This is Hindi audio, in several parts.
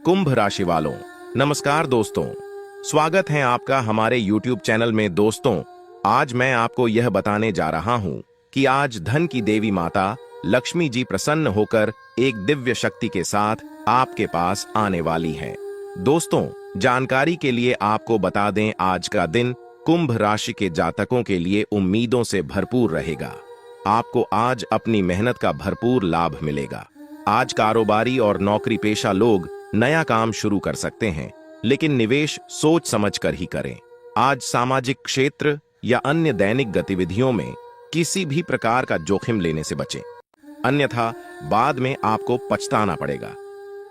कुंभ राशि वालों, नमस्कार दोस्तों। स्वागत है आपका हमारे YouTube चैनल में। दोस्तों, आज मैं आपको यह बताने जा रहा हूं कि आज धन की देवी माता लक्ष्मी जी प्रसन्न होकर एक दिव्य शक्ति के साथ आपके पास आने वाली हैं। दोस्तों, जानकारी के लिए आपको बता दें, आज का दिन कुंभ राशि के जातकों के लिए उम्मीदों से भरपूर रहेगा। आपको आज अपनी मेहनत का भरपूर लाभ मिलेगा। आज कारोबारी और नौकरी पेशा लोग नया काम शुरू कर सकते हैं, लेकिन निवेश सोच समझकर ही करें। आज सामाजिक क्षेत्र या अन्य दैनिक गतिविधियों में किसी भी प्रकार का जोखिम लेने से बचें, अन्यथा बाद में आपको पछताना पड़ेगा।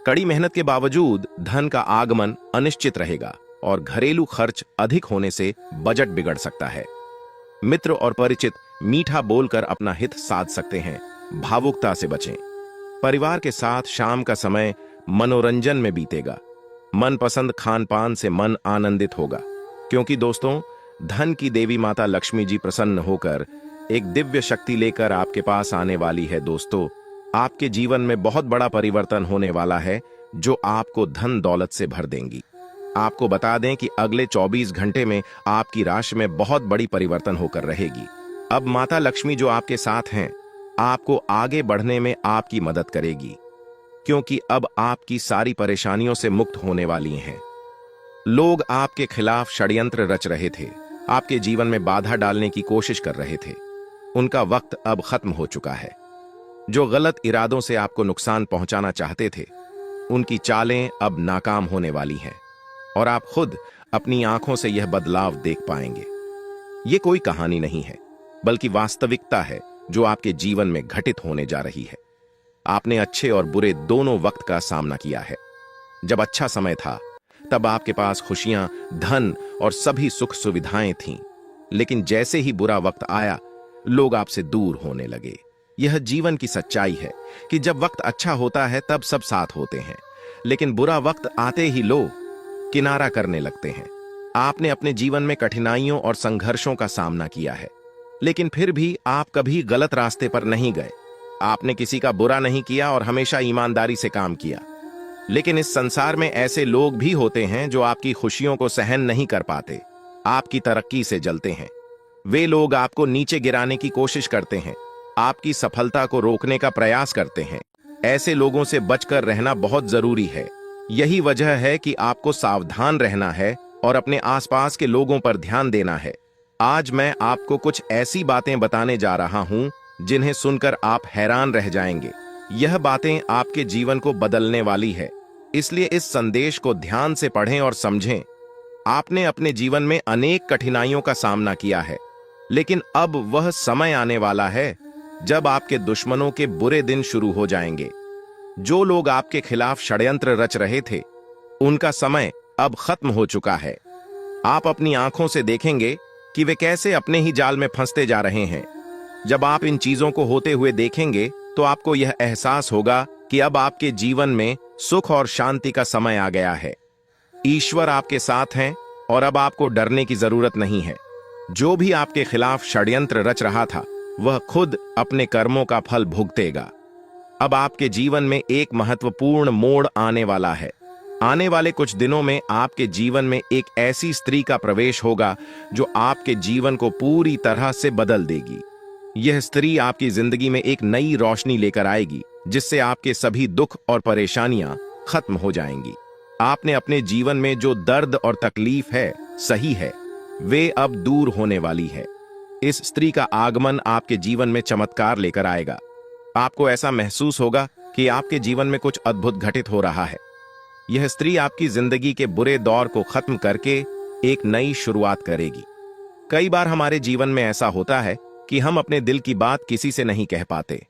कड़ी मेहनत के बावजूद धन का आगमन अनिश्चित रहेगा और घरेलू खर्च अधिक होने से बजट बिगड़ सकता है। मित्र और परिचित मीठा बोलकर अपना हित साध सकते हैं, भावुकता से बचें। परिवार के साथ शाम का समय मनोरंजन में बीतेगा। मनपसंद खान पान से मन आनंदित होगा, क्योंकि दोस्तों, धन की देवी माता लक्ष्मी जी प्रसन्न होकर एक दिव्य शक्ति लेकर आपके पास आने वाली है। दोस्तों, आपके जीवन में बहुत बड़ा परिवर्तन होने वाला है, जो आपको धन दौलत से भर देंगी। आपको बता दें कि अगले 24 घंटे में आपकी राशि में बहुत बड़ी परिवर्तन होकर रहेगी। अब माता लक्ष्मी जो आपके साथ हैं, आपको आगे बढ़ने में आपकी मदद करेगी, क्योंकि अब आपकी सारी परेशानियों से मुक्त होने वाली हैं। लोग आपके खिलाफ षड्यंत्र रच रहे थे, आपके जीवन में बाधा डालने की कोशिश कर रहे थे। उनका वक्त अब खत्म हो चुका है। जो गलत इरादों से आपको नुकसान पहुंचाना चाहते थे, उनकी चालें अब नाकाम होने वाली हैं और आप खुद अपनी आंखों से यह बदलाव देख पाएंगे। ये कोई कहानी नहीं है, बल्कि वास्तविकता है जो आपके जीवन में घटित होने जा रही है। आपने अच्छे और बुरे दोनों वक्त का सामना किया है। जब अच्छा समय था, तब आपके पास खुशियां, धन और सभी सुख सुविधाएं थीं, लेकिन जैसे ही बुरा वक्त आया, लोग आपसे दूर होने लगे। यह जीवन की सच्चाई है कि जब वक्त अच्छा होता है तब सब साथ होते हैं, लेकिन बुरा वक्त आते ही लोग किनारा करने लगते हैं। आपने अपने जीवन में कठिनाइयों और संघर्षों का सामना किया है, लेकिन फिर भी आप कभी गलत रास्ते पर नहीं गए। आपने किसी का बुरा नहीं किया और हमेशा ईमानदारी से काम किया। लेकिन इस संसार में ऐसे लोग भी होते हैं जो आपकी खुशियों को सहन नहीं कर पाते, आपकी तरक्की से जलते हैं। वे लोग आपको नीचे गिराने की कोशिश करते हैं, आपकी सफलता को रोकने का प्रयास करते हैं। ऐसे लोगों से बचकर रहना बहुत जरूरी है। यही वजह है कि आपको सावधान रहना है और अपने आसपास के लोगों पर ध्यान देना है। आज मैं आपको कुछ ऐसी बातें बताने जा रहा हूं जिन्हें सुनकर आप हैरान रह जाएंगे। यह बातें आपके जीवन को बदलने वाली है, इसलिए इस संदेश को ध्यान से पढ़ें और समझें। आपने अपने जीवन में अनेक कठिनाइयों का सामना किया है, लेकिन अब वह समय आने वाला है जब आपके दुश्मनों के बुरे दिन शुरू हो जाएंगे। जो लोग आपके खिलाफ षड्यंत्र रच रहे थे, उनका समय अब खत्म हो चुका है। आप अपनी आंखों से देखेंगे कि वे कैसे अपने ही जाल में फंसते जा रहे हैं। जब आप इन चीजों को होते हुए देखेंगे, तो आपको यह एहसास होगा कि अब आपके जीवन में सुख और शांति का समय आ गया है। ईश्वर आपके साथ हैं और अब आपको डरने की जरूरत नहीं है। जो भी आपके खिलाफ षड्यंत्र रच रहा था, वह खुद अपने कर्मों का फल भुगतेगा। अब आपके जीवन में एक महत्वपूर्ण मोड़ आने वाला है। आने वाले कुछ दिनों में आपके जीवन में एक ऐसी स्त्री का प्रवेश होगा जो आपके जीवन को पूरी तरह से बदल देगी। यह स्त्री आपकी जिंदगी में एक नई रोशनी लेकर आएगी, जिससे आपके सभी दुख और परेशानियां खत्म हो जाएंगी। आपने अपने जीवन में जो दर्द और तकलीफ है, सही है, वे अब दूर होने वाली है। इस स्त्री का आगमन आपके जीवन में चमत्कार लेकर आएगा। आपको ऐसा महसूस होगा कि आपके जीवन में कुछ अद्भुत घटित हो रहा है। यह स्त्री आपकी जिंदगी के बुरे दौर को खत्म करके एक नई शुरुआत करेगी। कई बार हमारे जीवन में ऐसा होता है कि हम अपने दिल की बात किसी से नहीं कह पाते।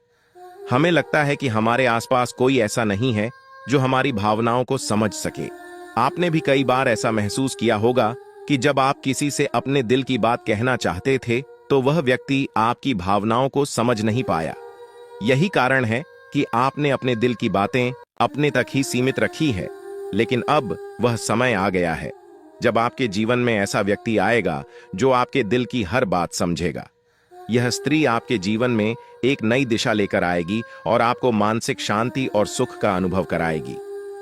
हमें लगता है कि हमारे आसपास कोई ऐसा नहीं है जो हमारी भावनाओं को समझ सके। आपने भी कई बार ऐसा महसूस किया होगा कि जब आप किसी से अपने दिल की बात कहना चाहते थे, तो वह व्यक्ति आपकी भावनाओं को समझ नहीं पाया। यही कारण है कि आपने अपने दिल की बातें अपने तक ही सीमित रखी है। लेकिन अब वह समय आ गया है जब आपके जीवन में ऐसा व्यक्ति आएगा जो आपके दिल की हर बात समझेगा। यह स्त्री आपके जीवन में एक नई दिशा लेकर आएगी और आपको मानसिक शांति और सुख का अनुभव कराएगी।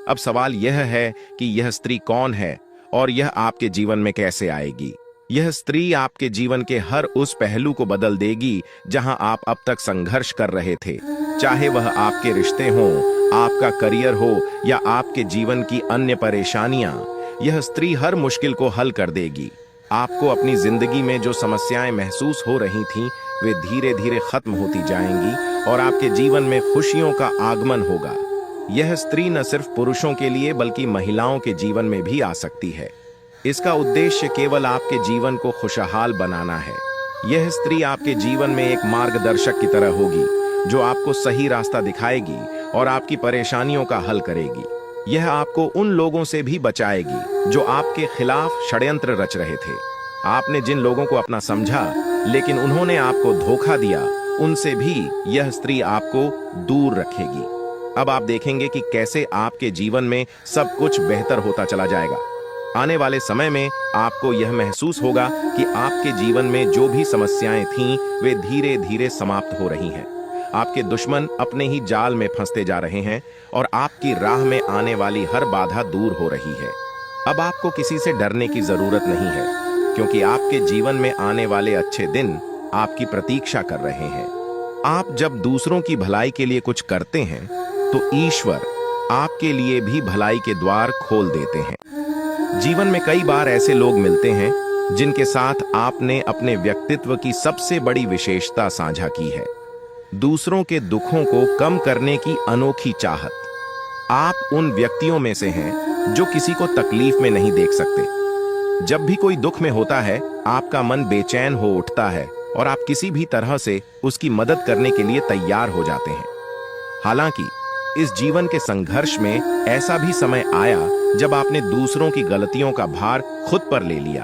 अब सवाल यह है कि यह स्त्री कौन है और यह आपके जीवन में कैसे आएगी। यह स्त्री आपके जीवन के हर उस पहलू को बदल देगी जहां आप अब तक संघर्ष कर रहे थे, चाहे वह आपके रिश्ते हों, आपका करियर हो या आपके जीवन की अन्य परेशानियां। यह स्त्री हर मुश्किल को हल कर देगी। आपको अपनी जिंदगी में जो समस्याएं महसूस हो रही थीं, वे धीरे धीरे खत्म होती जाएंगी और आपके जीवन में खुशियों का आगमन होगा। यह स्त्री न सिर्फ पुरुषों के लिए बल्कि महिलाओं के जीवन में भी आ सकती है। इसका उद्देश्य केवल आपके जीवन को खुशहाल बनाना है। यह स्त्री आपके जीवन में एक मार्गदर्शक की तरह होगी, जो आपको सही रास्ता दिखाएगी और आपकी परेशानियों का हल करेगी। यह आपको उन लोगों से भी बचाएगी जो आपके खिलाफ षड्यंत्र रच रहे थे। आपने जिन लोगों को अपना समझा लेकिन उन्होंने आपको धोखा दिया, उनसे भी यह स्त्री आपको दूर रखेगी। अब आप देखेंगे कि कैसे आपके जीवन में सब कुछ बेहतर होता चला जाएगा। आने वाले समय में आपको यह महसूस होगा कि आपके जीवन में जो भी समस्याएं थीं, वे धीरे धीरे समाप्त हो रही हैं। आपके दुश्मन अपने ही जाल में फंसते जा रहे हैं और आपकी राह में आने वाली हर बाधा दूर हो रही है। अब आपको किसी से डरने की जरूरत नहीं है, क्योंकि आपके जीवन में आने वाले अच्छे दिन आपकी प्रतीक्षा कर रहे हैं। आप जब दूसरों की भलाई के लिए कुछ करते हैं, तो ईश्वर आपके लिए भी भलाई के द्वार खोल देते हैं। जीवन में कई बार ऐसे लोग मिलते हैं जिनके साथ आपने अपने व्यक्तित्व की सबसे बड़ी विशेषता साझा की है, दूसरों के दुखों को कम करने की अनोखी चाहत। आप उन व्यक्तियों में से हैं जो किसी को तकलीफ में नहीं देख सकते। जब भी कोई दुख में होता है, आपका मन बेचैन हो उठता है और आप किसी भी तरह से उसकी मदद करने के लिए तैयार हो जाते हैं। हालांकि इस जीवन के संघर्ष में ऐसा भी समय आया जब आपने दूसरों की गलतियों का भार खुद पर ले लिया।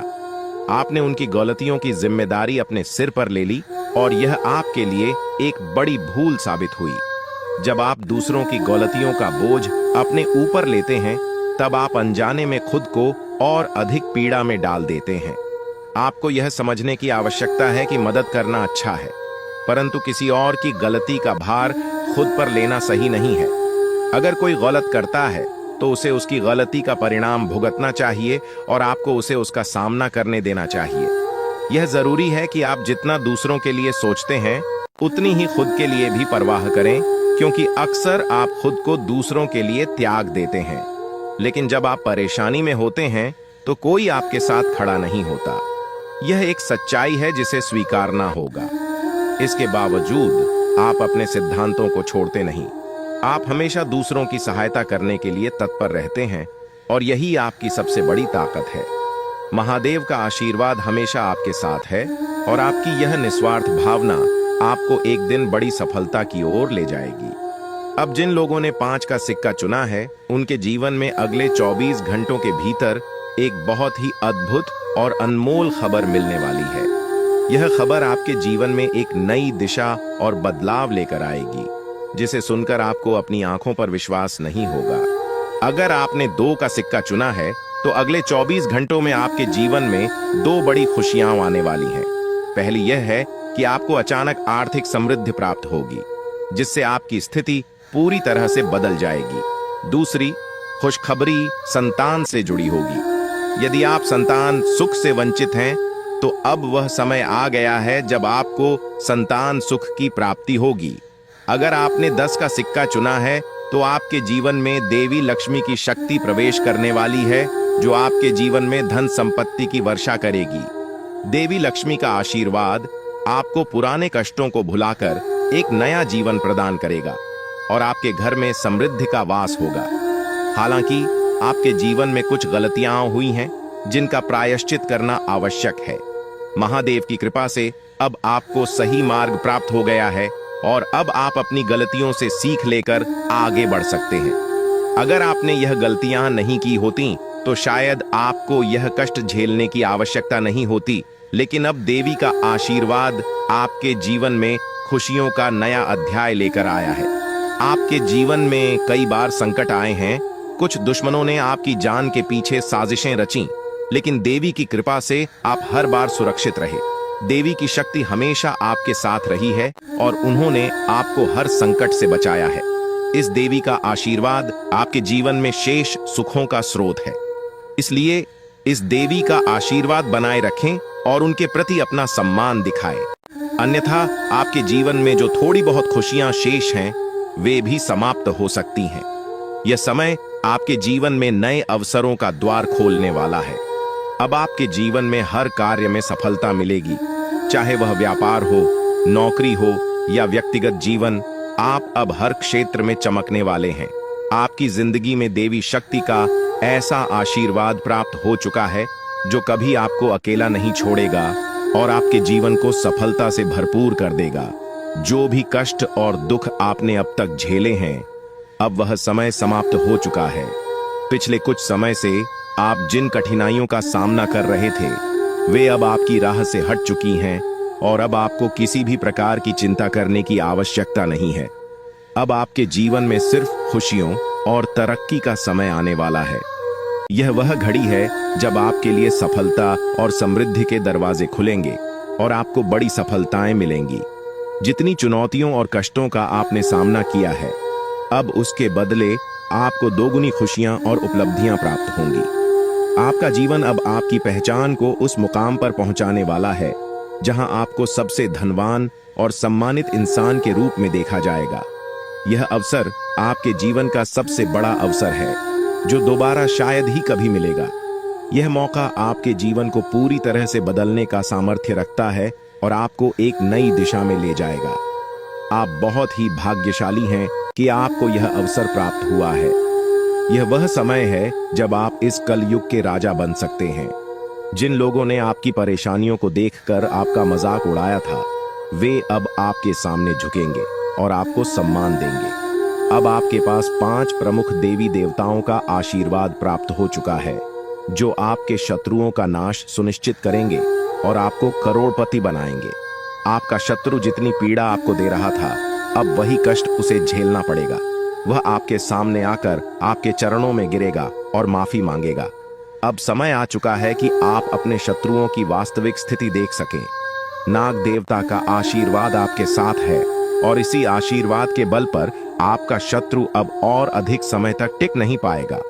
आपने उनकी गलतियों की जिम्मेदारी अपने सिर पर ले ली और यह आपके लिए एक बड़ी भूल साबित हुई। जब आप दूसरों की गलतियों का बोझ अपने ऊपर लेते हैं, तब आप अनजाने में खुद को और अधिक पीड़ा में डाल देते हैं। आपको यह समझने की आवश्यकता है कि मदद करना अच्छा है, परंतु किसी और की गलती का भार खुद पर लेना सही नहीं है। अगर कोई गलत करता है तो उसे उसकी गलती का परिणाम भुगतना चाहिए और आपको उसे उसका सामना करने देना चाहिए। यह जरूरी है कि आप जितना दूसरों के लिए सोचते हैं, उतनी ही खुद के लिए भी परवाह करें, क्योंकि अक्सर आप खुद को दूसरों के लिए त्याग देते हैं। लेकिन जब आप परेशानी में होते हैं तो कोई आपके साथ खड़ा नहीं होता। यह एक सच्चाई है जिसे स्वीकारना होगा। इसके बावजूद आप अपने सिद्धांतों को छोड़ते नहीं। आप हमेशा दूसरों की सहायता करने के लिए तत्पर रहते हैं और यही आपकी सबसे बड़ी ताकत है। महादेव का आशीर्वाद हमेशा आपके साथ है और आपकी यह निस्वार्थ भावना आपको एक दिन बड़ी सफलता की ओर ले जाएगी। अब जिन लोगों ने 5 का सिक्का चुना है, उनके जीवन में अगले 24 घंटों के भीतर एक बहुत ही अद्भुत और अनमोल खबर मिलने वाली है। यह खबर आपके जीवन में एक नई दिशा और बदलाव लेकर आएगी, जिसे सुनकर आपको अपनी आंखों पर विश्वास नहीं होगा। अगर आपने 2 का सिक्का चुना है, तो अगले 24 घंटों में आपके जीवन में 2 बड़ी खुशियां आने वाली हैं। पहली यह है कि आपको अचानक आर्थिक समृद्धि प्राप्त होगी, जिससे आपकी स्थिति पूरी तरह से बदल जाएगी। दूसरी खुशखबरी संतान से जुड़ी होगी। यदि आप संतान सुख से वंचित हैं, तो अब वह समय आ गया है जब आपको संतान सुख की प्राप्ति होगी। अगर आपने 10 का सिक्का चुना है, तो आपके जीवन में देवी लक्ष्मी की शक्ति प्रवेश करने वाली है, जो आपके जीवन में धन संपत्ति की वर्षा करेगी। देवी लक्ष्मी का आशीर्वाद आपको पुराने कष्टों को भुलाकर एक नया जीवन प्रदान करेगा और आपके घर में समृद्धि का वास होगा। हालांकि आपके जीवन में कुछ गलतियां हुई हैं, जिनका प्रायश्चित करना आवश्यक है। महादेव की कृपा से अब आपको सही मार्ग प्राप्त हो गया है और अब आप अपनी गलतियों से सीख लेकर आगे बढ़ सकते हैं। अगर आपने यह गलतियां नहीं की होती, तो शायद आपको यह कष्ट झेलने की आवश्यकता नहीं होती, लेकिन अब देवी का आशीर्वाद आपके जीवन में खुशियों का नया अध्याय लेकर आया है। आपके जीवन में कई बार संकट आए हैं, कुछ दुश्मनों ने आपकी जान के पीछे साजिशें रची, लेकिन देवी की कृपा से आप हर बार सुरक्षित रहे। देवी की शक्ति हमेशा आपके साथ रही है और उन्होंने आपको हर संकट से बचाया है। इस देवी का आशीर्वाद आपके जीवन में शेष सुखों का स्रोत है। इसलिए इस देवी का आशीर्वाद बनाए रखें और उनके प्रति अपना सम्मान दिखाएं। अन्यथा आपके जीवन में जो थोड़ी बहुत खुशियां शेष हैं, वे भी समाप्त हो सकती हैं। यह समय आपके जीवन में नए अवसरों का द्वार खोलने वाला है। अब आपके जीवन में हर कार्य में सफलता मिलेगी, चाहे वह व्यापार हो, नौकरी हो या व्यक्तिगत जीवन। आप अब हर क्षेत्र में चमकने वाले हैं। आपकी जिंदगी में देवी शक्ति का ऐसा आशीर्वाद प्राप्त हो चुका है जो कभी आपको अकेला नहीं छोड़ेगा और आपके जीवन को सफलता से भरपूर कर देगा। जो भी कष्ट और दुख आपने अब तक झेले हैं, अब वह समय समाप्त हो चुका है। पिछले कुछ समय से आप जिन कठिनाइयों का सामना कर रहे थे, वे अब आपकी राह से हट चुकी हैं और अब आपको किसी भी प्रकार की चिंता करने की आवश्यकता नहीं है। अब आपके जीवन में सिर्फ खुशियों और तरक्की का समय आने वाला है। यह वह घड़ी है जब आपके लिए सफलता और समृद्धि के दरवाजे खुलेंगे और आपको बड़ी सफलताएं मिलेंगी। जितनी चुनौतियों और कष्टों का आपने सामना किया है, अब उसके बदले आपको दोगुनी खुशियां और उपलब्धियां प्राप्त होंगी। आपका जीवन अब आपकी पहचान को उस मुकाम पर पहुंचाने वाला है जहां आपको सबसे धनवान और सम्मानित इंसान के रूप में देखा जाएगा। यह अवसर आपके जीवन का सबसे बड़ा अवसर है जो दोबारा शायद ही कभी मिलेगा। यह मौका आपके जीवन को पूरी तरह से बदलने का सामर्थ्य रखता है और आपको एक नई दिशा में ले जाएगा। आप बहुत ही भाग्यशाली हैं कि आपको यह अवसर प्राप्त हुआ है। यह वह समय है जब आप इस कलयुग के राजा बन सकते हैं। जिन लोगों ने आपकी परेशानियों को देखकर आपका मजाक उड़ाया था, वे अब आपके सामने झुकेंगे और आपको सम्मान देंगे। अब आपके पास 5 प्रमुख देवी देवताओं का आशीर्वाद प्राप्त हो चुका है जो आपके शत्रुओं का नाश सुनिश्चित करेंगे और आपको करोड़पति बनाएंगे। आपका शत्रु जितनी पीड़ा आपको दे रहा था, अब वही कष्ट उसे झेलना पड़ेगा। वह आपके सामने आकर आपके चरणों में गिरेगा और माफी मांगेगा। अब समय आ चुका है कि आप अपने शत्रुओं की वास्तविक स्थिति देख सकें। नाग देवता का आशीर्वाद आपके साथ है और इसी आशीर्वाद के बल पर आपका शत्रु अब और अधिक समय तक टिक नहीं पाएगा।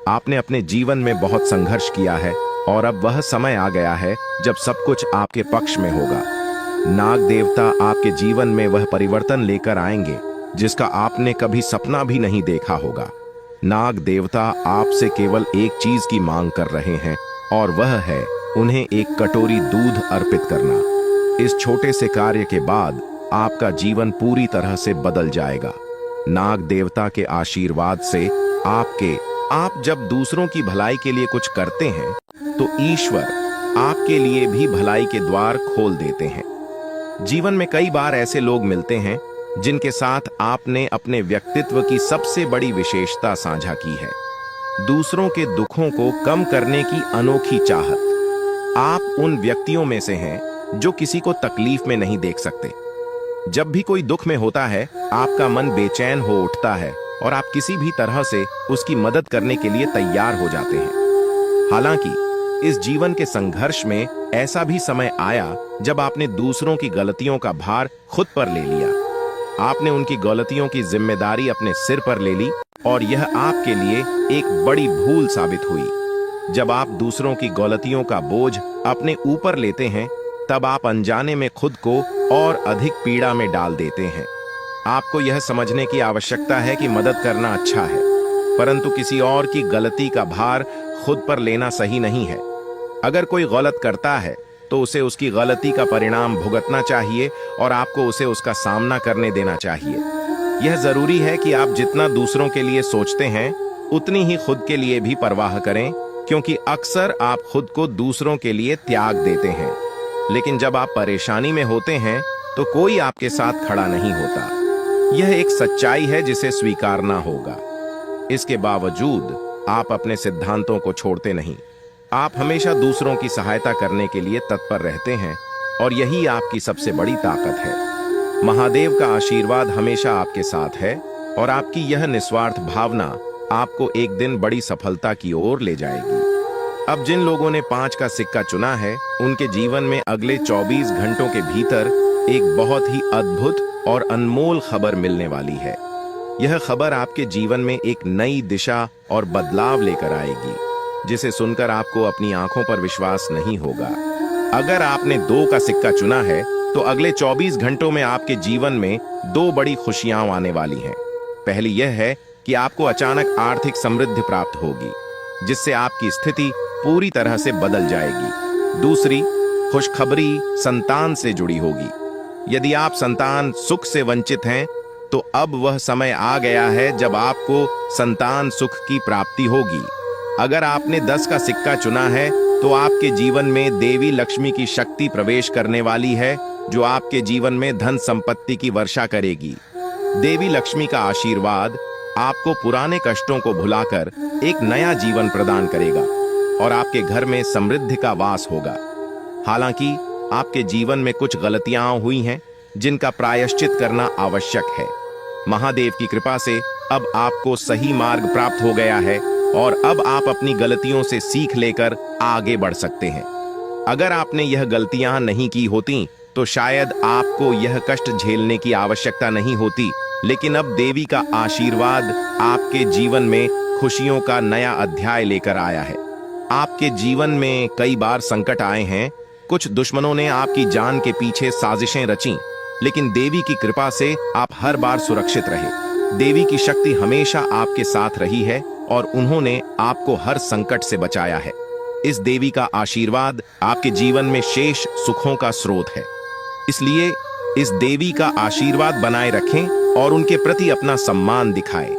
आपने अपने जीवन में बहुत संघर्ष किया है और अब वह समय आ गया है जब सब कुछ आपके पक्ष में होगा। नाग देवता आपके जीवन में वह परिवर्तन लेकर आएंगे जिसका आपने कभी सपना भी नहीं देखा होगा। नाग देवता आपसे केवल एक चीज की मांग कर रहे हैं और वह है उन्हें एक कटोरी दूध अर्पित करना। इस छोटे से कार्य के बाद आपका जीवन पूरी तरह से बदल जाएगा। नाग देवता के आशीर्वाद से आप जब दूसरों की भलाई के लिए कुछ करते हैं तो ईश्वर आपके लिए भी भलाई के द्वार खोल देते हैं। जीवन में कई बार ऐसे लोग मिलते हैं जिनके साथ आपने अपने व्यक्तित्व की सबसे बड़ी विशेषता साझा की है, दूसरों के दुखों को कम करने की अनोखी चाहत। आप उन व्यक्तियों में से हैं जो किसी को तकलीफ में नहीं देख सकते। जब भी कोई दुख में होता है, आपका मन बेचैन हो उठता है और आप किसी भी तरह से उसकी मदद करने के लिए तैयार हो जाते हैं। हालांकि इस जीवन के संघर्ष में ऐसा भी समय आया जब आपने दूसरों की गलतियों का भार खुद पर ले लिया। आपने उनकी गलतियों की जिम्मेदारी अपने सिर पर ले ली और यह आपके लिए एक बड़ी भूल साबित हुई। जब आप दूसरों की गलतियों का बोझ अपने ऊपर लेते हैं, तब आप अनजाने में खुद को और अधिक पीड़ा में डाल देते हैं। आपको यह समझने की आवश्यकता है कि मदद करना अच्छा है, परंतु किसी और की गलती का भार खुद पर लेना सही नहीं है। अगर कोई गलत करता है तो उसे उसकी गलती का परिणाम भुगतना चाहिए और आपको उसे उसका सामना करने देना चाहिए। यह जरूरी है कि आप जितना दूसरों के लिए सोचते हैं, उतनी ही खुद के लिए भी परवाह करें, क्योंकि अक्सर आप खुद को दूसरों के लिए त्याग देते हैं। लेकिन जब आप परेशानी में होते हैं तो कोई आपके साथ खड़ा नहीं होता। यह एक सच्चाई है जिसे स्वीकारना होगा। इसके बावजूद आप अपने सिद्धांतों को छोड़ते नहीं। आप हमेशा दूसरों की सहायता करने के लिए तत्पर रहते हैं और यही आपकी सबसे बड़ी ताकत है। महादेव का आशीर्वाद हमेशा आपके साथ है और आपकी यह निस्वार्थ भावना आपको एक दिन बड़ी सफलता की ओर ले जाएगी। अब जिन लोगों ने 5 का सिक्का चुना है, उनके जीवन में अगले 24 घंटों के भीतर एक बहुत ही अद्भुत और अनमोल खबर मिलने वाली है। यह खबर आपके जीवन में एक नई दिशा और बदलाव लेकर आएगी, जिसे सुनकर आपको अपनी आंखों पर विश्वास नहीं होगा। अगर आपने 2 का सिक्का चुना है तो अगले 24 घंटों में आपके जीवन में 2 बड़ी खुशियां आने वाली हैं। पहली यह है कि आपको अचानक आर्थिक समृद्धि प्राप्त होगी, जिससे आपकी स्थिति पूरी तरह से बदल जाएगी। दूसरी खुशखबरी संतान से जुड़ी होगी। यदि आप संतान सुख से वंचित हैं तो अब वह समय आ गया है जब आपको संतान सुख की प्राप्ति होगी। अगर आपने 10 का सिक्का चुना है तो आपके जीवन में देवी लक्ष्मी की शक्ति प्रवेश करने वाली है, जो आपके जीवन में धन संपत्ति की वर्षा करेगी। देवी लक्ष्मी का आशीर्वाद आपको पुराने कष्टों को भुलाकर एक नया जीवन प्रदान करेगा और आपके घर में समृद्धि का वास होगा। हालांकि आपके जीवन में कुछ गलतियां हुई हैं जिनका प्रायश्चित करना आवश्यक है। महादेव की कृपा से अब आपको सही मार्ग प्राप्त हो गया है और अब आप अपनी गलतियों से सीख लेकर आगे बढ़ सकते हैं। अगर आपने यह गलतियां नहीं की होती तो शायद आपको यह कष्ट झेलने की आवश्यकता नहीं होती, लेकिन अब देवी का आशीर्वाद आपके जीवन में खुशियों का नया अध्याय लेकर आया है। आपके जीवन में कई बार संकट आए हैं, कुछ दुश्मनों ने आपकी जान के पीछे साजिशें रची, लेकिन देवी की कृपा से आप हर बार सुरक्षित रहे। देवी की शक्ति हमेशा आपके साथ रही है और उन्होंने आपको हर संकट से बचाया है। इस देवी का आशीर्वाद आपके जीवन में शेष सुखों का स्रोत है, इसलिए इस देवी का आशीर्वाद बनाए रखें और उनके प्रति अपना सम्मान दिखाएं।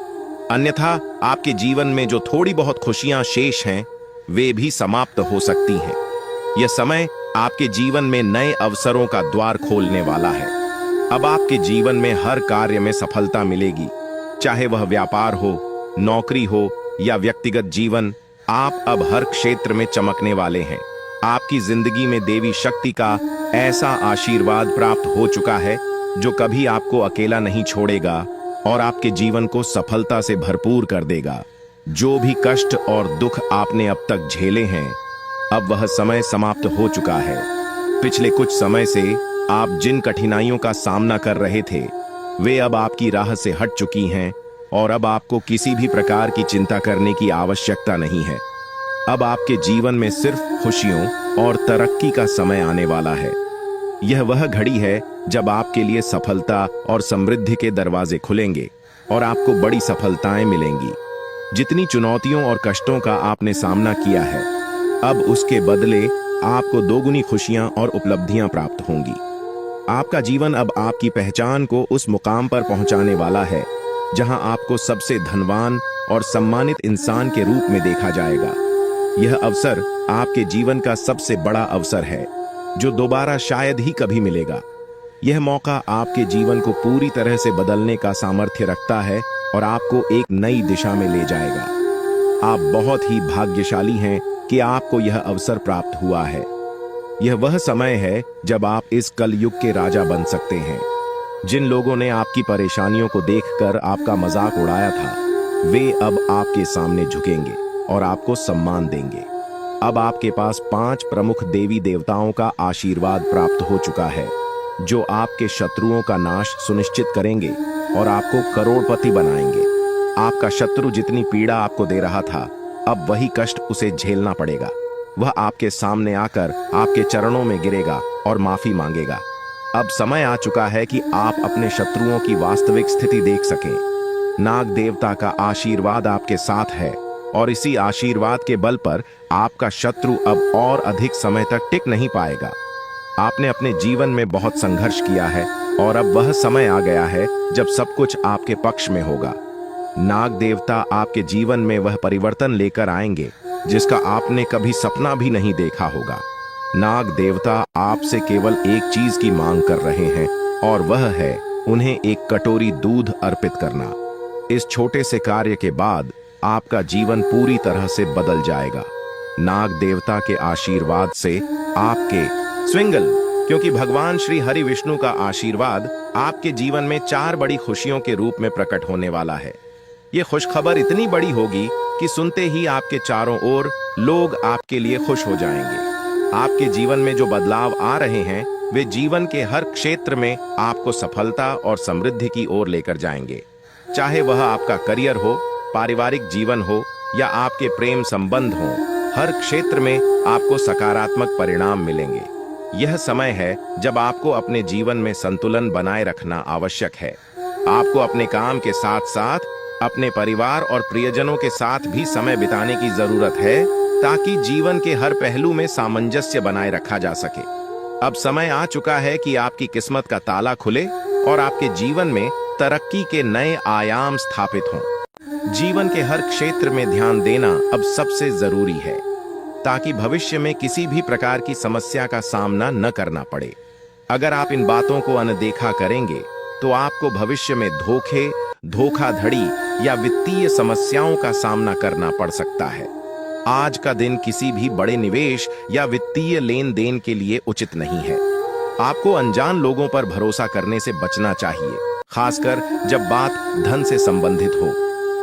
अन्यथा आपके जीवन में जो थोड़ी बहुत खुशियां शेष हैं, वे भी समाप्त हो सकती हैं। यह समय आपके जीवन में नए अवसरों का द्वार खोलने वाला है। अब आपके जीवन में हर कार्य में सफलता मिलेगी, चाहे वह व्यापार हो, नौकरी हो या व्यक्तिगत जीवन। आप अब हर क्षेत्र में चमकने वाले हैं। आपकी जिंदगी में देवी शक्ति का ऐसा आशीर्वाद प्राप्त हो चुका है जो कभी आपको अकेला नहीं छोड़ेगा और आपके जीवन को सफलता से भरपूर कर देगा। जो भी कष्ट और दुख आपने अब तक झेले हैं, अब वह समय समाप्त हो चुका है। पिछले कुछ समय से आप जिन कठिनाइयों का सामना कर रहे थे, वे अब आपकी राह से हट चुकी हैं और अब आपको किसी भी प्रकार की चिंता करने की आवश्यकता नहीं है। अब आपके जीवन में सिर्फ खुशियों और तरक्की का समय आने वाला है। यह वह घड़ी है जब आपके लिए सफलता और समृद्धि के दरवाजे खुलेंगे और आपको बड़ी सफलताएं मिलेंगी। जितनी चुनौतियों और कष्टों का आपने सामना किया है, अब उसके बदले आपको दोगुनी खुशियां और उपलब्धियां प्राप्त होंगी। आपका जीवन अब आपकी पहचान को उस मुकाम पर पहुंचाने वाला है जहां आपको सबसे धनवान और सम्मानित इंसान के रूप में देखा जाएगा। यह अवसर आपके जीवन का सबसे बड़ा अवसर है जो दोबारा शायद ही कभी मिलेगा। यह मौका आपके जीवन को पूरी तरह से बदलने का सामर्थ्य रखता है और आपको एक नई दिशा में ले जाएगा। आप बहुत ही भाग्यशाली हैं कि आपको यह अवसर प्राप्त हुआ है। यह वह समय है जब आप इस कलयुग के राजा बन सकते हैं। जिन लोगों ने आपकी परेशानियों को देखकर आपका मजाक उड़ाया था, वे अब आपके सामने झुकेंगे और आपको सम्मान देंगे। अब आपके पास 5 प्रमुख देवी देवताओं का आशीर्वाद प्राप्त हो चुका है, जो आपके शत्रुओं का नाश सुनिश्चित करेंगे और आपको करोड़पति बनाएंगे। आपका शत्रु जितनी पीड़ा आपको दे रहा था, अब वही कष्ट उसे झेलना पड़ेगा। वह आपके सामने आकर आपके चरणों में गिरेगा और माफी मांगेगा। अब समय आ चुका है कि आप अपने शत्रुओं की वास्तविक स्थिति देख सकें। नाग देवता का आशीर्वाद आपके साथ है और इसी आशीर्वाद के बल पर आपका शत्रु अब और अधिक समय तक टिक नहीं पाएगा। आपने अपने जीवन में बहुत संघर्ष किया है और अब वह समय आ गया है जब सब कुछ आपके पक्ष में होगा। नाग देवता आपके जीवन में वह परिवर्तन लेकर आएंगे जिसका आपने कभी सपना भी नहीं देखा होगा। नाग देवता आपसे केवल एक चीज की मांग कर रहे हैं और वह है उन्हें एक कटोरी दूध अर्पित करना। इस छोटे से कार्य के बाद आपका जीवन पूरी तरह से बदल जाएगा। नाग देवता के आशीर्वाद से आपके स्विंगल, क्योंकि भगवान श्री हरि विष्णु का आशीर्वाद आपके जीवन में 4 बड़ी खुशियों के रूप में प्रकट होने वाला है। ये खुशखबर इतनी बड़ी होगी कि सुनते ही आपके चारों ओर लोग आपके लिए खुश हो जाएंगे। आपके जीवन में जो बदलाव आ रहे हैं, वे जीवन के हर क्षेत्र में आपको सफलता और समृद्धि की ओर लेकर जाएंगे। चाहे वह आपका करियर हो, पारिवारिक जीवन हो या आपके प्रेम संबंध हो, हर क्षेत्र में आपको सकारात्मक परिणाम मिलेंगे। यह समय है जब आपको अपने जीवन में संतुलन बनाए रखना आवश्यक है। आपको अपने काम के साथ साथ अपने परिवार और प्रियजनों के साथ भी समय बिताने की जरूरत है, ताकि जीवन के हर पहलू में सामंजस्य बनाए रखा जा सके। अब समय आ चुका है कि आपकी किस्मत का ताला खुले और आपके जीवन में तरक्की के नए आयाम स्थापित हों। जीवन के हर क्षेत्र में ध्यान देना अब सबसे जरूरी है, ताकि भविष्य में किसी भी प्रकार की समस्या का सामना न करना पड़े। अगर आप इन बातों को अनदेखा करेंगे तो आपको भविष्य में धोखे, धोखाधड़ी या वित्तीय समस्याओं का सामना करना पड़ सकता है। आज का दिन किसी भी बड़े निवेश या वित्तीय लेन देन के लिए उचित नहीं है। आपको अनजान लोगों पर भरोसा करने से बचना चाहिए, खासकर जब बात धन से संबंधित हो।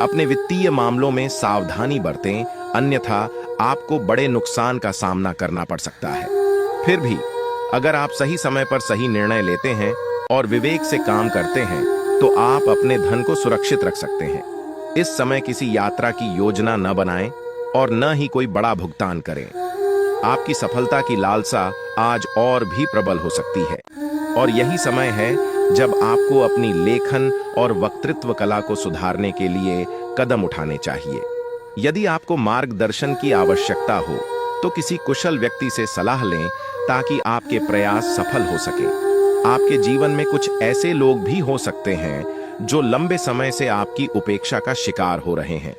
अपने वित्तीय मामलों में सावधानी बरतें, अन्यथा आपको बड़े नुकसान का सामना करना पड़ सकता है। फिर भी अगर आप सही समय पर सही निर्णय लेते हैं और विवेक से काम करते हैं तो आप अपने धन को सुरक्षित रख सकते हैं। इस समय किसी यात्रा की योजना न बनाएं और न ही कोई बड़ा भुगतान करें। आपकी सफलता की लालसा आज और भी प्रबल हो सकती है, और यही समय है जब आपको अपनी लेखन और वक्तृत्व कला को सुधारने के लिए कदम उठाने चाहिए। यदि आपको मार्गदर्शन की आवश्यकता हो तो किसी कुशल व्यक्ति से सलाह लें, ताकि आपके प्रयास सफल हो सके। आपके जीवन में कुछ ऐसे लोग भी हो सकते हैं जो लंबे समय से आपकी उपेक्षा का शिकार हो रहे हैं।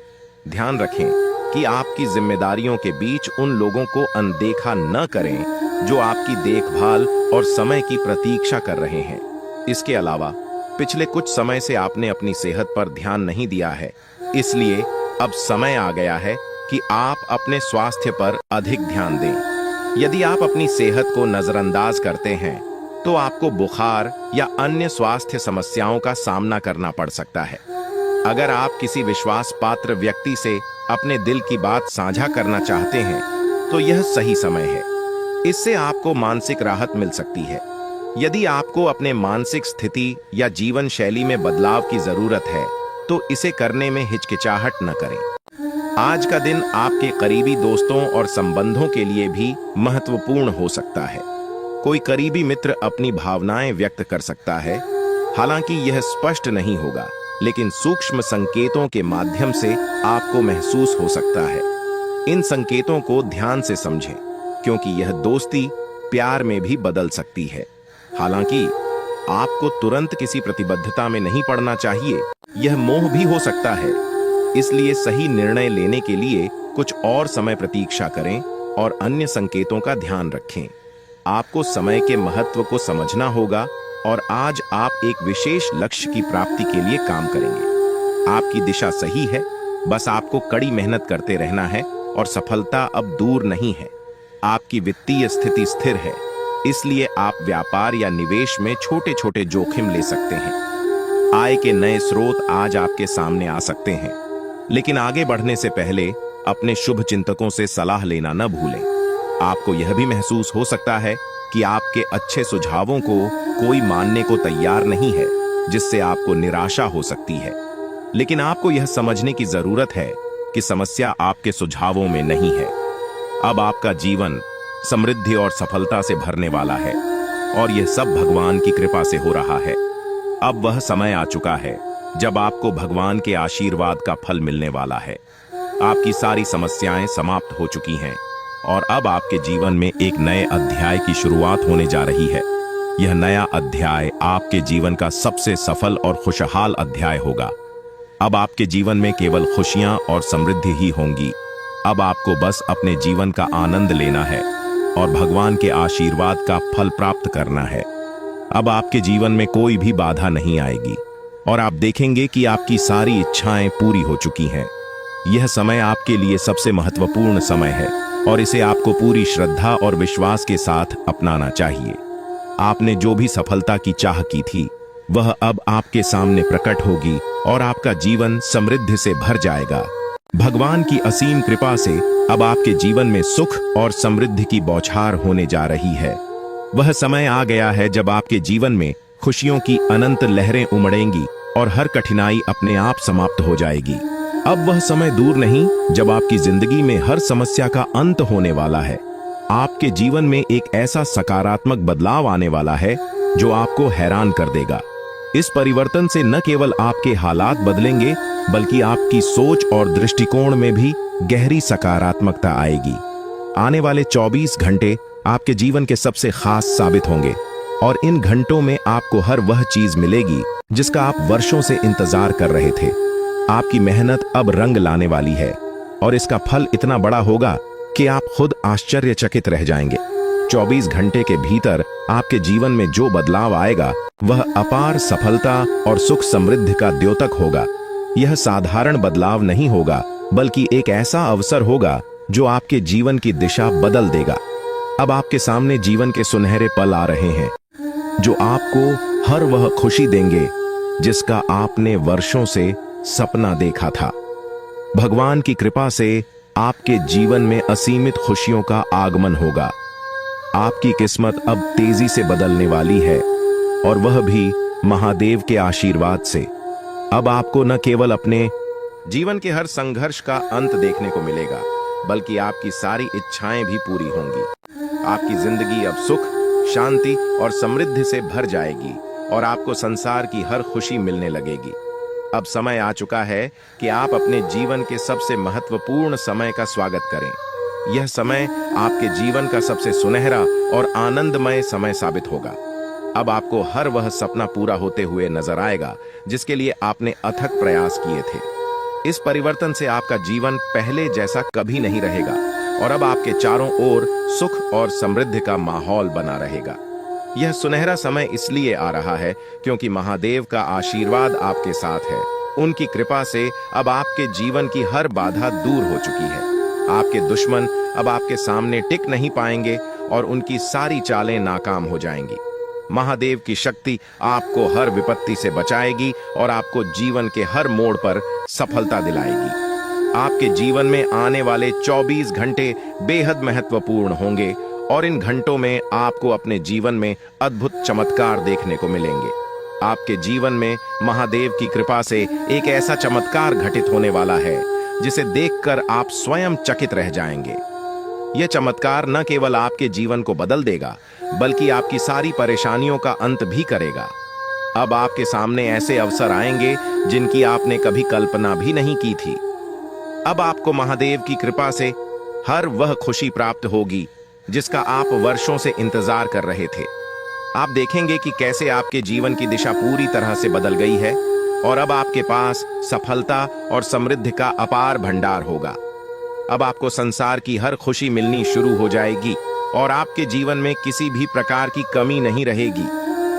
ध्यान रखें कि आपकी जिम्मेदारियों के बीच उन लोगों को अनदेखा न करें जो आपकी देखभाल और समय की प्रतीक्षा कर रहे हैं। इसके अलावा पिछले कुछ समय से आपने अपनी सेहत पर ध्यान नहीं दिया है, इसलिए अब समय आ गया है कि आप अपने स्वास्थ्य पर अधिक ध्यान दें। यदि आप अपनी सेहत को नजरअंदाज करते हैं तो आपको बुखार या अन्य स्वास्थ्य समस्याओं का सामना करना पड़ सकता है। अगर आप किसी विश्वास पात्र व्यक्ति से अपने दिल की बात साझा करना चाहते हैं तो यह सही समय है। इससे आपको मानसिक राहत मिल सकती है। यदि आपको अपने मानसिक स्थिति या जीवन शैली में बदलाव की जरूरत है तो इसे करने में हिचकिचाहट न करें। आज का दिन आपके करीबी दोस्तों और संबंधों के लिए भी महत्वपूर्ण हो सकता है। कोई करीबी मित्र अपनी भावनाएं व्यक्त कर सकता है, हालांकि यह स्पष्ट नहीं होगा, लेकिन सूक्ष्म संकेतों के माध्यम से आपको महसूस हो सकता है। इन संकेतों को ध्यान से समझें, क्योंकि यह दोस्ती प्यार में भी बदल सकती है। हालांकि आपको तुरंत किसी प्रतिबद्धता में नहीं पड़ना चाहिए, यह मोह भी हो सकता है। इसलिए सही निर्णय लेने के लिए कुछ और समय प्रतीक्षा करें और अन्य संकेतों का ध्यान रखें। आपको समय के महत्व को समझना होगा और आज आप एक विशेष लक्ष्य की प्राप्ति के लिए काम करेंगे। आपकी दिशा सही है, बस आपको कड़ी मेहनत करते रहना है और सफलता अब दूर नहीं है। आपकी वित्तीय स्थिति स्थिर है, इसलिए आप व्यापार या निवेश में छोटे छोटे जोखिम ले सकते हैं। आय के नए स्रोत आज आपके सामने आ सकते हैं, लेकिन आगे बढ़ने से पहले अपने शुभ चिंतकों से सलाह लेना न भूलें। आपको यह भी महसूस हो सकता है कि आपके अच्छे सुझावों को कोई मानने को तैयार नहीं है, जिससे आपको निराशा हो सकती है। लेकिन आपको यह समझने की जरूरत है कि समस्या आपके सुझावों में नहीं है। अब आपका जीवन समृद्धि और सफलता से भरने वाला है, और यह सब भगवान की कृपा से हो रहा है। अब वह समय आ चुका है जब आपको भगवान के आशीर्वाद का फल मिलने वाला है। आपकी सारी समस्याएं समाप्त हो चुकी हैं और अब आपके जीवन में एक नए अध्याय की शुरुआत होने जा रही है। यह नया अध्याय आपके जीवन का सबसे सफल और खुशहाल अध्याय होगा। अब आपके जीवन में केवल खुशियां और समृद्धि ही होंगी। अब आपको बस अपने जीवन का आनंद लेना है और भगवान के आशीर्वाद का फल प्राप्त करना है। अब आपके जीवन में कोई भी बाधा नहीं आएगी और आप देखेंगे कि आपकी सारी इच्छाएं पूरी हो चुकी हैं। यह समय आपके लिए सबसे महत्वपूर्ण समय है और इसे आपको पूरी श्रद्धा और विश्वास के साथ अपनाना चाहिए। आपने जो भी सफलता की चाह की थी, वह अब आपके सामने प्रकट होगी और आपका जीवन समृद्धि से भर जाएगा। भगवान की असीम कृपा से अब आपके जीवन में सुख और समृद्धि की बौछार होने जा रही है। वह समय आ गया है जब आपके जीवन में खुशियों की अनंत लहरें उमड़ेंगी और हर कठिनाई अपने आप समाप्त हो जाएगी। अब वह समय दूर नहीं जब आपकी जिंदगी में हर समस्या का अंत होने वाला है। आपके जीवन में एक ऐसा सकारात्मक बदलाव आने वाला है जो आपको हैरान कर देगा। इस परिवर्तन से न केवल आपके हालात बदलेंगे, बल्कि आपकी सोच और दृष्टिकोण में भी गहरी सकारात्मकता आएगी। आने वाले 24 घंटे आपके जीवन के सबसे खास साबित होंगे और इन घंटों में आपको हर वह चीज मिलेगी जिसका आप वर्षों से इंतजार कर रहे थे। आपकी मेहनत अब रंग लाने वाली है और इसका फल इतना बड़ा होगा कि आप खुद आश्चर्यचकित रह जाएंगे। 24 घंटे के भीतर आपके जीवन में जो बदलाव आएगा वह अपार सफलता और सुख समृद्धि का द्योतक होगा। यह साधारण बदलाव नहीं होगा, बल्कि एक ऐसा अवसर होगा जो आपके जीवन की दिशा बदल देगा। अब आपके सामने जीवन के सुनहरे पल आ रहे हैं जो आपको हर वह खुशी देंगे जिसका आपने वर्षों से सपना देखा था। भगवान की कृपा से आपके जीवन में असीमित खुशियों का आगमन होगा। आपकी किस्मत अब तेजी से बदलने वाली है और वह भी महादेव के आशीर्वाद से। अब आपको न केवल अपने जीवन के हर संघर्ष का अंत देखने को मिलेगा, बल्कि आपकी सारी इच्छाएं भी पूरी होंगी। आपकी जिंदगी अब सुख, शांति और समृद्धि से भर जाएगी और आपको संसार की हर खुशी मिलने लगेगी। अब समय आ चुका है कि आप अपने जीवन के सबसे महत्वपूर्ण समय का स्वागत करें। यह समय आपके जीवन का सबसे सुनहरा और आनंदमय समय साबित होगा। अब आपको हर वह सपना पूरा होते हुए नजर आएगा जिसके लिए आपने अथक प्रयास किए थे। इस परिवर्तन से आपका जीवन पहले जैसा कभी नहीं रहेगा और अब आपके चारों ओर सुख और समृद्धि का माहौल बना रहेगा। यह सुनहरा समय इसलिए आ रहा है क्योंकि महादेव का आशीर्वाद आपके साथ है। उनकी कृपा से अब आपके जीवन की हर बाधा दूर हो चुकी है। आपके दुश्मन अब आपके सामने टिक नहीं पाएंगे और उनकी सारी चालें नाकाम हो जाएंगी। महादेव की शक्ति आपको हर विपत्ति से बचाएगी और आपको जीवन के हर मोड़ पर सफलता दिलाएगी। आपके जीवन में आने वाले 24 घंटे बेहद महत्वपूर्ण होंगे और इन घंटों में आपको अपने जीवन में अद्भुत चमत्कार देखने को मिलेंगे। आपके जीवन में महादेव की कृपा से एक ऐसा चमत्कार घटित होने वाला है जिसे देखकर आप स्वयं चकित रह जाएंगे। यह चमत्कार न केवल आपके जीवन को बदल देगा, बल्कि आपकी सारी परेशानियों का अंत भी करेगा। अब आपके सामने ऐसे अवसर आएंगे जिनकी आपने कभी कल्पना भी नहीं की थी। अब आपको महादेव की कृपा से हर वह खुशी प्राप्त होगी जिसका आप वर्षों से इंतजार कर रहे थे। आप देखेंगे कि कैसे आपके जीवन की दिशा पूरी तरह से बदल गई है और अब आपके पास सफलता और समृद्धि का अपार भंडार होगा। अब आपको संसार की हर खुशी मिलनी शुरू हो जाएगी और आपके जीवन में किसी भी प्रकार की कमी नहीं रहेगी।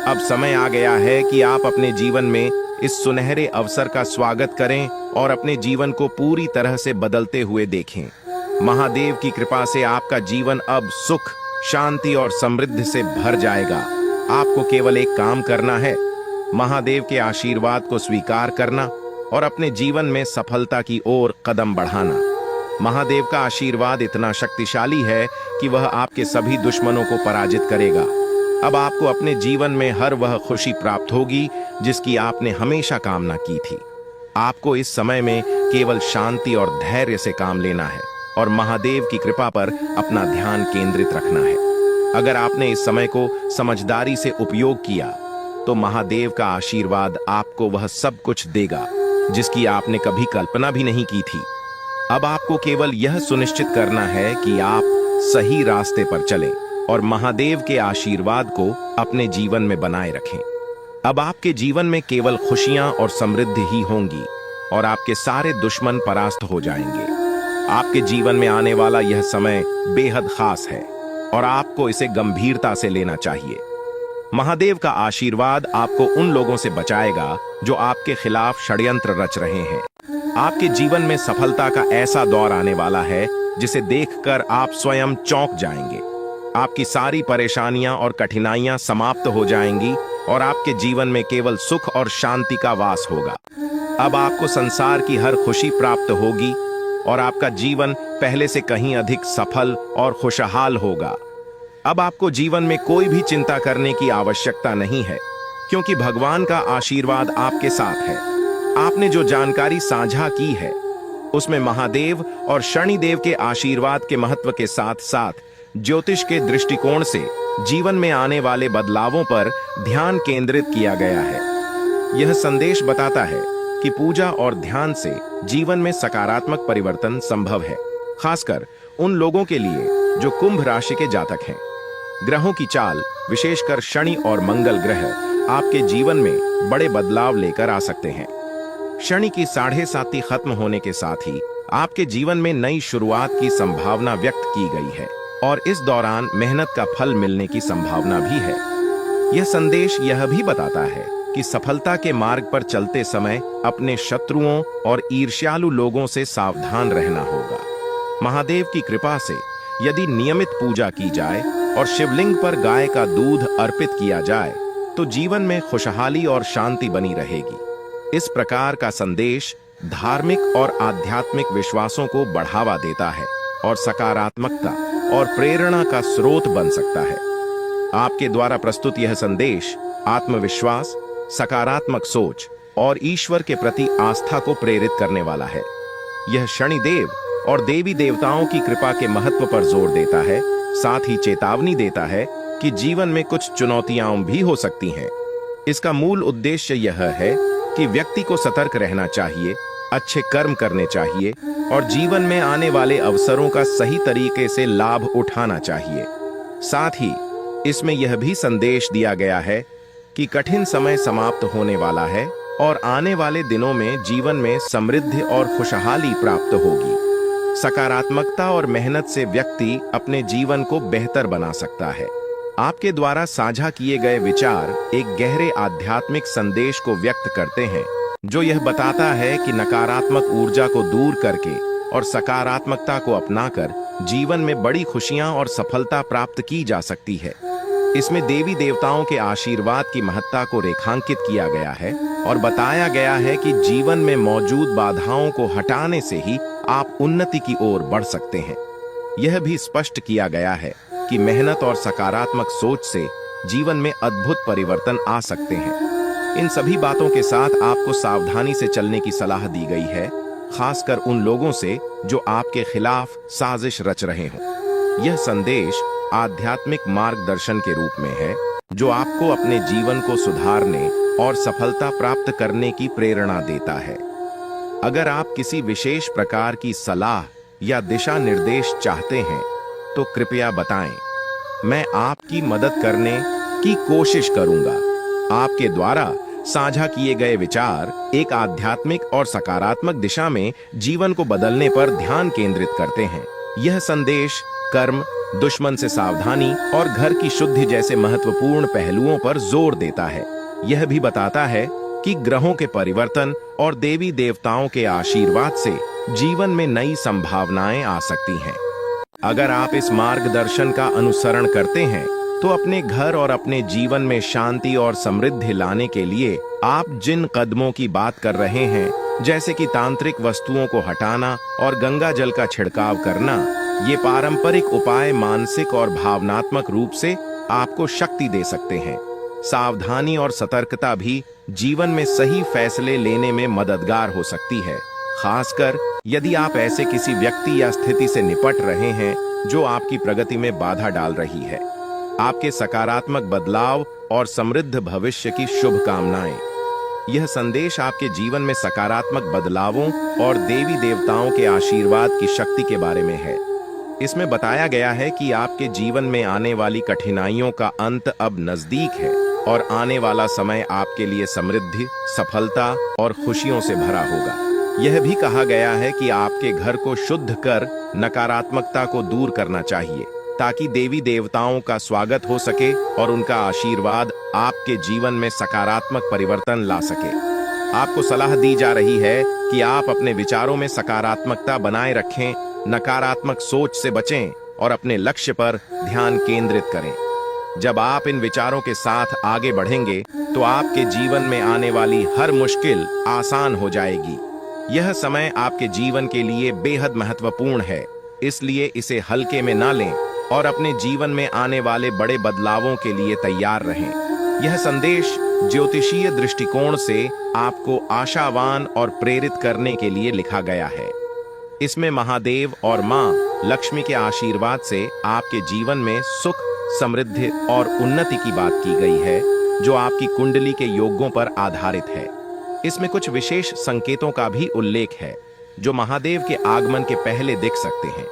अब समय आ गया है कि आप अपने जीवन में इस सुनहरे अवसर का स्वागत करें और अपने जीवन को पूरी तरह से बदलते हुए देखें। महादेव की कृपा से आपका जीवन अब सुख, शांति और समृद्धि से भर जाएगा। आपको केवल एक काम करना है, महादेव के आशीर्वाद को स्वीकार करना और अपने जीवन में सफलता की ओर कदम बढ़ाना। महादेव का आशीर्वाद इतना शक्तिशाली है कि वह आपके सभी दुश्मनों को पराजित करेगा। अब आपको अपने जीवन में हर वह खुशी प्राप्त होगी जिसकी आपने हमेशा कामना की थी। आपको इस समय में केवल शांति और धैर्य से काम लेना है और महादेव की कृपा पर अपना ध्यान केंद्रित रखना है। अगर आपने इस समय को समझदारी से उपयोग किया तो महादेव का आशीर्वाद आपको वह सब कुछ देगा जिसकी आपने कभी कल्पना भी नहीं की थी। अब आपको केवल यह सुनिश्चित करना है कि आप सही रास्ते पर चलें और महादेव के आशीर्वाद को अपने जीवन में बनाए रखें। अब आपके जीवन में केवल खुशियां और समृद्धि ही होंगी और आपके सारे दुश्मन परास्त हो जाएंगे। आपके जीवन में आने वाला यह समय बेहद खास है और आपको इसे गंभीरता से लेना चाहिए। महादेव का आशीर्वाद आपको उन लोगों से बचाएगा जो आपके खिलाफ षड्यंत्र रच रहे हैं। आपके जीवन में सफलता का ऐसा दौर आने वाला है जिसे देखकर आप स्वयं चौंक जाएंगे। आपकी सारी परेशानियां और कठिनाइयां समाप्त हो जाएंगी और आपके जीवन में केवल सुख और शांति का वास होगा। अब आपको संसार की हर खुशी प्राप्त होगी और आपका जीवन पहले से कहीं अधिक सफल और खुशहाल होगा। अब आपको जीवन में कोई भी चिंता करने की आवश्यकता नहीं है। क्योंकि भगवान का आशीर्वाद आपके साथ है। आपने जो जानकारी साझा की है उसमें महादेव और शनिदेव के आशीर्वाद के महत्व के साथ साथ ज्योतिष के दृष्टिकोण से जीवन में आने वाले बदलावों पर ध्यान केंद्रित किया गया है। यह संदेश बताता है कि पूजा और ध्यान से जीवन में सकारात्मक परिवर्तन संभव है, खासकर उन लोगों के लिए जो कुंभ राशि के जातक हैं। ग्रहों की चाल, विशेषकर शनि और मंगल ग्रह, आपके जीवन में बड़े बदलाव लेकर आ सकते हैं। शनि की 7.5 खत्म होने के साथ ही आपके जीवन में नई शुरुआत की संभावना व्यक्त की गई है और इस दौरान मेहनत का फल मिलने की संभावना भी है। यह संदेश यह भी बताता है कि सफलता के मार्ग पर चलते समय अपने शत्रुओं और ईर्ष्यालु लोगों से सावधान रहना होगा। महादेव की कृपा से यदि नियमित पूजा की जाए और शिवलिंग पर गाय का दूध अर्पित किया जाए तो जीवन में खुशहाली और शांति बनी रहेगी। इस प्रकार का संदेश धार्मिक और आध्यात्मिक विश्वासों को बढ़ावा देता है और सकारात्मकता और प्रेरणा का स्रोत बन सकता है। आपके द्वारा प्रस्तुत यह संदेश आत्मविश्वास, सकारात्मक सोच और ईश्वर के प्रति आस्था को प्रेरित करने वाला है। यह शनिदेव और देवी देवताओं की कृपा के महत्व पर जोर देता है, साथ ही चेतावनी देता है कि जीवन में कुछ चुनौतियां भी हो सकती हैं। इसका मूल उद्देश्य यह है कि व्यक्ति को सतर्क रहना चाहिए, अच्छे कर्म करने चाहिए और जीवन में आने वाले अवसरों का सही तरीके से लाभ उठाना चाहिए। साथ ही इसमें यह भी संदेश दिया गया है कि कठिन समय समाप्त होने वाला है और आने वाले दिनों में जीवन में समृद्धि और खुशहाली प्राप्त होगी। सकारात्मकता और मेहनत से व्यक्ति अपने जीवन को बेहतर बना सकता है। आपके द्वारा साझा किए गए विचार एक गहरे आध्यात्मिक संदेश को व्यक्त करते हैं, जो यह बताता है कि नकारात्मक ऊर्जा को दूर करके और सकारात्मकता को अपनाकर जीवन में बड़ी खुशियां और सफलता प्राप्त की जा सकती है। इसमें देवी देवताओं के आशीर्वाद की महत्ता को रेखांकित किया गया है और बताया गया है कि जीवन में मौजूद बाधाओं को हटाने से ही आप उन्नति की ओर बढ़ सकते हैं। यह भी स्पष्ट किया गया है कि मेहनत और सकारात्मक सोच से जीवन में अद्भुत परिवर्तन आ सकते हैं। इन सभी बातों के साथ आपको सावधानी से चलने की सलाह दी गई है, खासकर उन लोगों से जो आपके खिलाफ साजिश रच रहे हों। यह संदेश आध्यात्मिक मार्गदर्शन के रूप में है, जो आपको अपने जीवन को सुधारने और सफलता प्राप्त करने की प्रेरणा देता है। अगर आप किसी विशेष प्रकार की सलाह या दिशा निर्देश चाहते हैं तो कृपया बताएं। मैं आपकी मदद करने की कोशिश करूंगा। आपके द्वारा साझा किए गए विचार एक आध्यात्मिक और सकारात्मक दिशा में जीवन को बदलने पर ध्यान केंद्रित करते हैं। यह संदेश कर्म, दुश्मन से सावधानी और घर की शुद्धि जैसे महत्वपूर्ण पहलुओं पर जोर देता है। यह भी बताता है कि ग्रहों के परिवर्तन और देवी देवताओं के आशीर्वाद से जीवन में नई संभावनाएं आ सकती हैं। अगर आप इस मार्गदर्शन का अनुसरण करते हैं तो अपने घर और अपने जीवन में शांति और समृद्धि लाने के लिए आप जिन कदमों की बात कर रहे हैं, जैसे कि तांत्रिक वस्तुओं को हटाना और गंगा जल का छिड़काव करना, ये पारंपरिक उपाय मानसिक और भावनात्मक रूप से आपको शक्ति दे सकते हैं। सावधानी और सतर्कता भी जीवन में सही फैसले लेने में मददगार हो सकती है, खासकर यदि आप ऐसे किसी व्यक्ति या स्थिति से निपट रहे हैं जो आपकी प्रगति में बाधा डाल रही है। आपके सकारात्मक बदलाव और समृद्ध भविष्य की शुभकामनाएं। यह संदेश आपके जीवन में सकारात्मक बदलावों और देवी देवताओं के आशीर्वाद की शक्ति के बारे में है। इसमें बताया गया है कि आपके जीवन में आने वाली कठिनाइयों का अंत अब नजदीक है और आने वाला समय आपके लिए समृद्धि, सफलता और खुशियों से भरा होगा। यह भी कहा गया है कि आपके घर को शुद्ध कर नकारात्मकता को दूर करना चाहिए, ताकि देवी देवताओं का स्वागत हो सके और उनका आशीर्वाद आपके जीवन में सकारात्मक परिवर्तन ला सके। आपको सलाह दी जा रही है कि आप अपने विचारों में सकारात्मकता बनाए रखें, नकारात्मक सोच से बचें और अपने लक्ष्य पर ध्यान केंद्रित करें। जब आप इन विचारों के साथ आगे बढ़ेंगे तो आपके जीवन में आने वाली हर मुश्किल आसान हो जाएगी। यह समय आपके जीवन के लिए बेहद महत्वपूर्ण है, इसलिए इसे हल्के में ना लें और अपने जीवन में आने वाले बड़े बदलावों के लिए तैयार रहें। यह संदेश ज्योतिषीय दृष्टिकोण से आपको आशावान और प्रेरित करने के लिए लिखा गया है। इसमें महादेव और मां लक्ष्मी के आशीर्वाद से आपके जीवन में सुख, समृद्धि और उन्नति की बात की गई है, जो आपकी कुंडली के योगों पर आधारित है। इसमें कुछ विशेष संकेतों का भी उल्लेख है जो महादेव के आगमन के पहले दिख सकते हैं,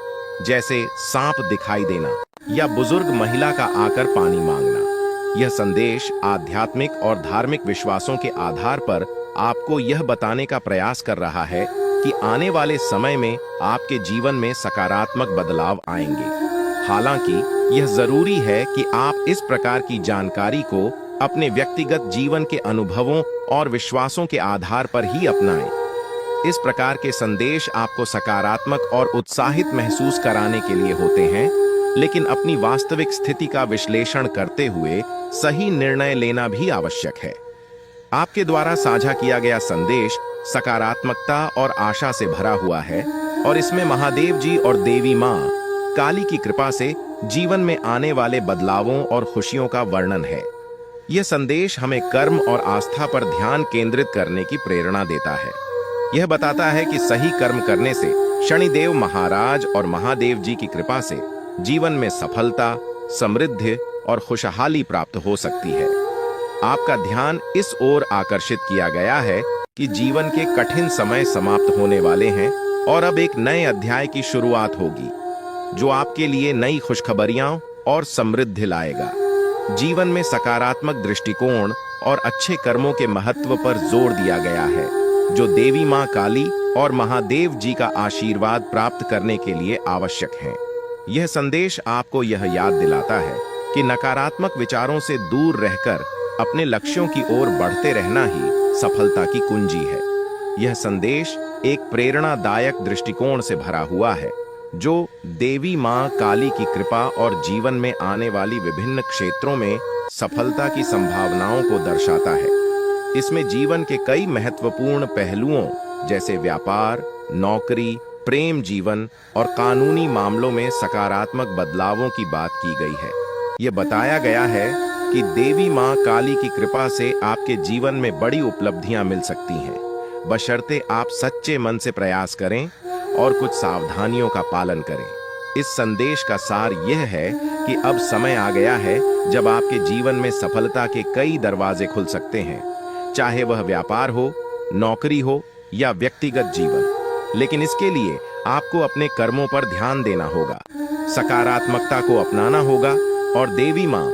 जैसे सांप दिखाई देना या बुजुर्ग महिला का आकर पानी मांगना। यह संदेश आध्यात्मिक और धार्मिक विश्वासों के आधार पर आपको यह बताने का प्रयास कर रहा है कि आने वाले समय में आपके जीवन में सकारात्मक बदलाव आएंगे। हालांकि यह जरूरी है कि आप इस प्रकार की जानकारी को अपने व्यक्तिगत जीवन के अनुभवों और विश्वासों के आधार पर ही अपनाएं। इस प्रकार के संदेश आपको सकारात्मक और उत्साहित महसूस कराने के लिए होते हैं, लेकिन अपनी वास्तविक स्थिति का विश्लेषण करते हुए सही निर्णय लेना भी आवश्यक है। आपके द्वारा साझा किया गया संदेश सकारात्मकता और आशा से भरा हुआ है और इसमें महादेव जी और देवी मां काली की कृपा से जीवन में आने वाले बदलावों और खुशियों का वर्णन है। यह संदेश हमें कर्म और आस्था पर ध्यान केंद्रित करने की प्रेरणा देता है। यह बताता है कि सही कर्म करने से शनिदेव महाराज और महादेव जी की कृपा से जीवन में सफलता, समृद्धि और खुशहाली प्राप्त हो सकती है। आपका ध्यान इस ओर आकर्षित किया गया है कि जीवन के कठिन समय समाप्त होने वाले हैं और अब एक नए अध्याय की शुरुआत होगी, जो आपके लिए नई खुशखबरियां और समृद्धि लाएगा। जीवन में सकारात्मक दृष्टिकोण और अच्छे कर्मों के महत्व पर जोर दिया गया है, जो देवी मां काली और महादेव जी का आशीर्वाद प्राप्त करने के लिए आवश्यक है। यह संदेश आपको यह याद दिलाता है कि नकारात्मक विचारों से दूर रहकर अपने लक्ष्यों की ओर बढ़ते रहना ही सफलता की कुंजी है। यह संदेश एक प्रेरणादायक दृष्टिकोण से भरा हुआ है, जो देवी मां काली की कृपा और जीवन में आने वाली विभिन्न क्षेत्रों में सफलता की संभावनाओं को दर्शाता है। इसमें जीवन के कई महत्वपूर्ण पहलुओं जैसे व्यापार, नौकरी, प्रेम जीवन और कानूनी मामलों में सकारात्मक बदलावों की बात की गई है। यह बताया गया है कि देवी मां काली की कृपा से आपके जीवन में बड़ी उपलब्धियां मिल सकती हैं, बशर्ते आप सच्चे मन से प्रयास करें और कुछ सावधानियों का पालन करें। इस संदेश का सार यह है कि अब समय आ गया है जब आपके जीवन में सफलता के कई दरवाजे खुल सकते हैं, चाहे वह व्यापार हो, नौकरी हो या व्यक्तिगत जीवन। लेकिन इसके लिए आपको अपने कर्मों पर ध्यान देना होगा, सकारात्मकता को अपनाना होगा और देवी मां